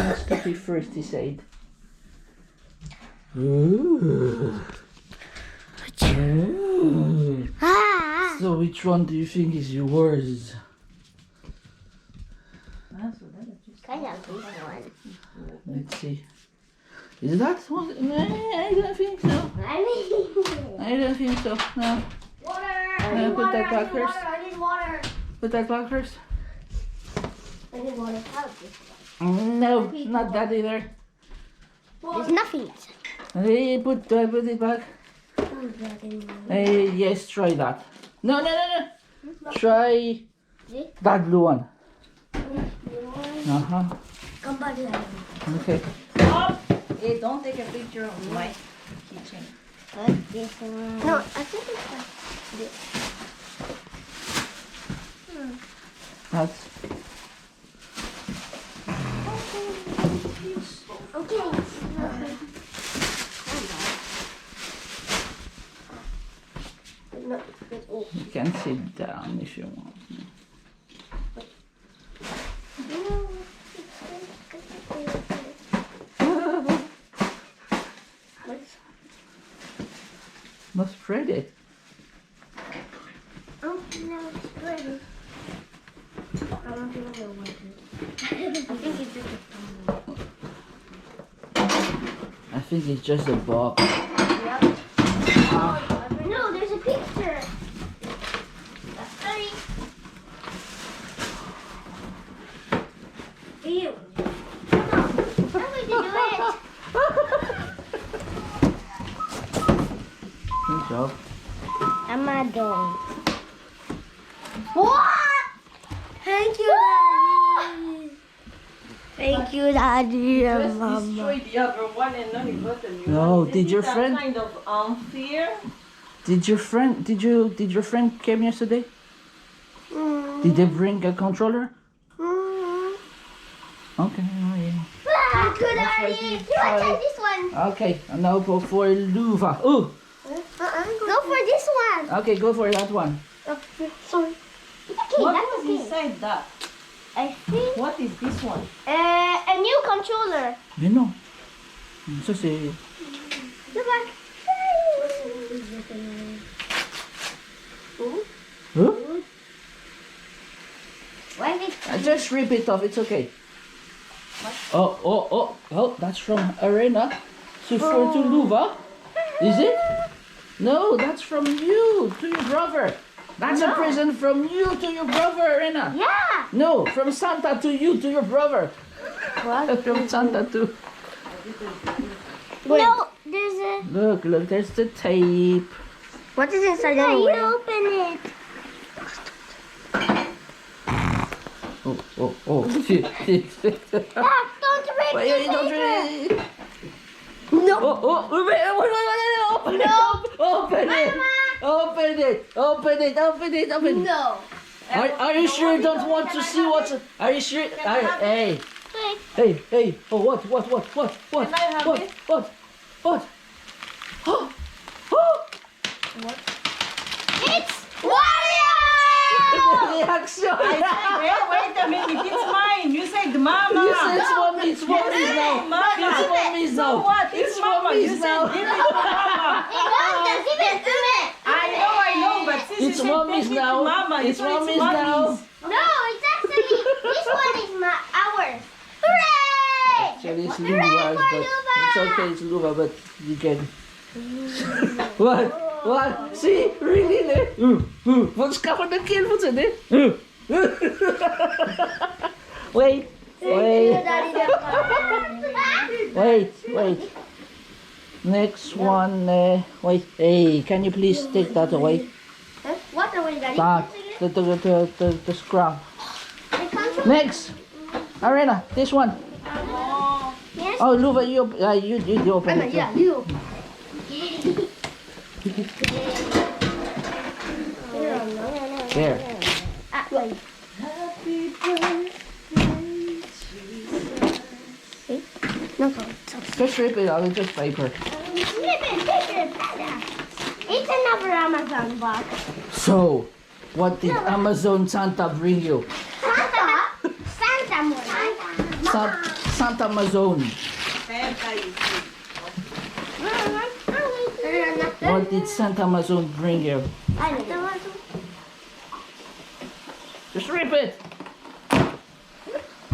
colonoscopy first, he said. Ooh. Ooh. Ah. So which one do you think is yours? Kind of this one. Let's see. Is that one? I don't think so. I don't think so. No. Water! Put that back first. I need water! Put that back first. I need water. How is this one? No, not that either. There's nothing. Hey, put it back. Yes, try that. No. Try that blue one. Okay. Stop! Hey, don't take a picture of my kitchen. This one. No, I think it's like this. That's Okay. No, it's all. you can sit down if you want. Must spread it. Oh, no, it's ready. I want another one. I think it's just a box. No, there's a picture. Sorry. Ew. Come on. I'm going to do it. Good job. I'm a dog. What? Thank you, Daddy. Thank you, Daddy and Just Mama. destroy the other one and then you got a new No, one. did your Isn't that friend- kind of unfair? Did your friend came yesterday? Did they bring a controller? Okay. Oh yeah. Thank you, Daddy. You want to take this one? Okay, and now go for Luva. Oh, Go for this one. okay, go for that one. Sorry. Okay, What that's was okay. inside that? I think What is this one? a new controller. Mais non. Ça c'est. Look back. Huh? Why is it? Just rip it off. It's okay. Oh! That's from Arena. So for to Luva, is it? No, that's from you to your brother. That's a present from you to your brother, Arena. Yeah. No, from Santa to you to your brother. What? From Santa to. No, there's a. Look, there's the tape. What is inside anyway? You open it. Oh. Ah, don't rip Wait, the don't paper. really. No. Open it. Open it. No. Are you sure you don't want to see what's? Are you sure? Hey. Wait. Hey. Oh, what? Can I have it? What? Oh. It's Wario! Reaction. Wait a minute, it's mine. You said mama. You said it's mommy's now. Mama. It's mommy's So now. what? It's mama. mommy's You now. said give it to mama. Give it to me. I know, but since It's you said mommy's take it now. to mama, It's so mommy's now. No, it's actually this one is ours. Hooray! Actually, it's Hooray Luva's, for but Luva! it's okay. It's Luva, but you can. What? See? Really? What's coming to kill? What's in it? Wait. Next one. Wait. Hey, can you please take that away? Huh? What away, Daddy? That. The scrap. The control? Next. Arena. This one. Yes. Oh, Luva, you open it. Yeah, you. There. Wait. Happy birthday. No. Just rip it out. It's just paper. It's another Amazon box. So, what did Amazon Santa bring you? Santa more. Santa Amazon? Santa is good. What did Santa Amazon bring you? I know. Just rip it.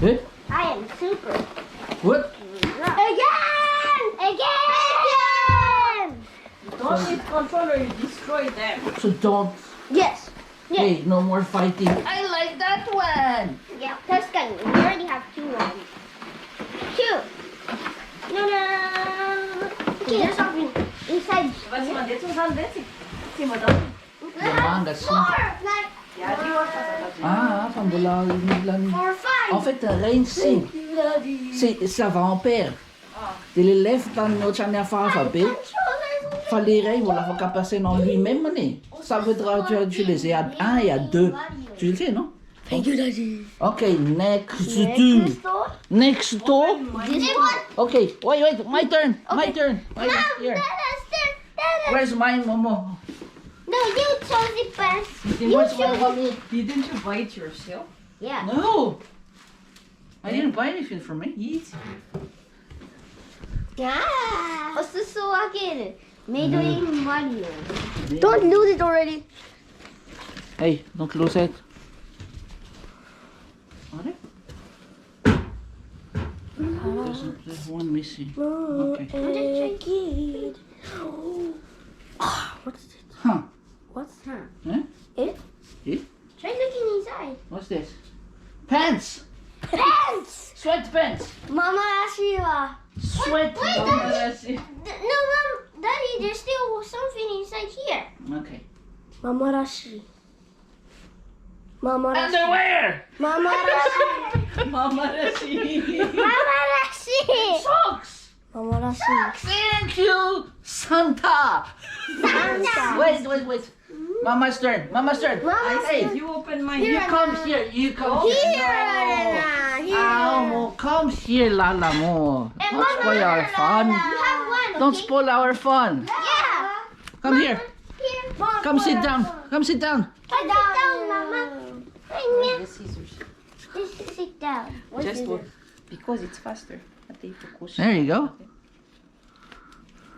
Eh? I am super. What? Again! Don't hit controller, you destroy them. So don't. Yes. Yes. Hey, no more fighting. I like that one. Yeah, Tuscan. We already have 2 ones. 2. No. Okay, there's something inside. Vas-y, man, dit ons aan dit. Zie maar dan. manga, sim. 4. Like Ja, die wordt pas. Ah, van Boulal. 4, 5. En fait, rien sim. Ça va en pair. Ele leva para no channel alphabet. Fallait voilà, faut qu'à passer dans lui-même, né. Ça voudra utiliser à 1 et à 2. Tu le sais, non? Thank you, Daddy. Okay, next to. Next to. This one. Okay, wait, my turn. My turn. Right Mom, here. Dada. Where's mine, Momo? No, you chose it best. Where's my mommy? Didn't you buy it yourself? Yeah. No. I didn't buy anything for me. Eat. Yeah. What's the so again? Made in Mario. Don't lose it already. Hey, don't lose it. Alright. There's one missing. Okay. I'm just checking. What's it? Huh? What's that? Huh? It? It? Try looking inside. What's this? Pants! Pants! Sweatpants! Mama Ashira. Sweat! Wait, Oh, Daddy. No, Mom. Daddy, there's still something inside here. Okay. Mama Rashi. Mama Rashi. Underwear! Mama Rashi. Mama, Rashi. Mama Rashi. Socks! Mama Rashi. Thank you, Santa! Santa. Wait. Mama's turn. Mama's turn. Mama's Hey, turn. You open mine. you come here. You come Here, here. Here. Mo, come here, Lala Mo. And Don't spoil our fun. You have one. Don't okay? spoil our fun. Yeah. Come here. Here. Come sit down. Come sit down. Sit down, Mama. The scissors. Just sit down. Just work. Because it's faster. Até tu push. There you go.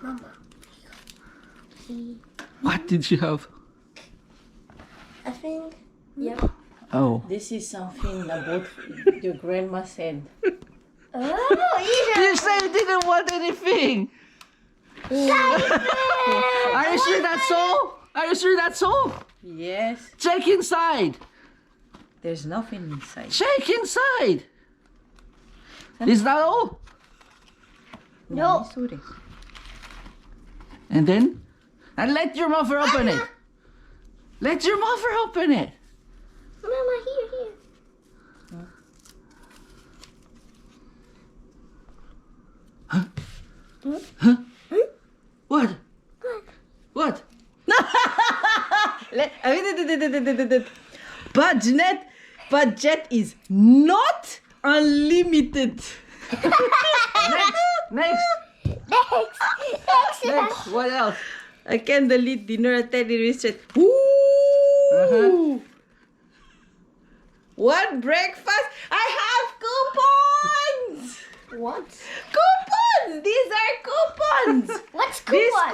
Mama. See. What did you have? I think. Yep. Oh. This is something about your grandma said. Oh, You said you didn't want anything. Are you sure that's all? Are you sure that's all? Yes. Check inside. There's nothing inside. Check inside. Is that all? No. Sorry. And then? And let your mother open it. Let your mother open it. Mama, here. What? What? Budget is not unlimited. Next. Next. What else? A candlelit dinner at Teddy Richard. Ooh! One breakfast. I have coupons. What? Coupons. These are coupons. What's This coupon?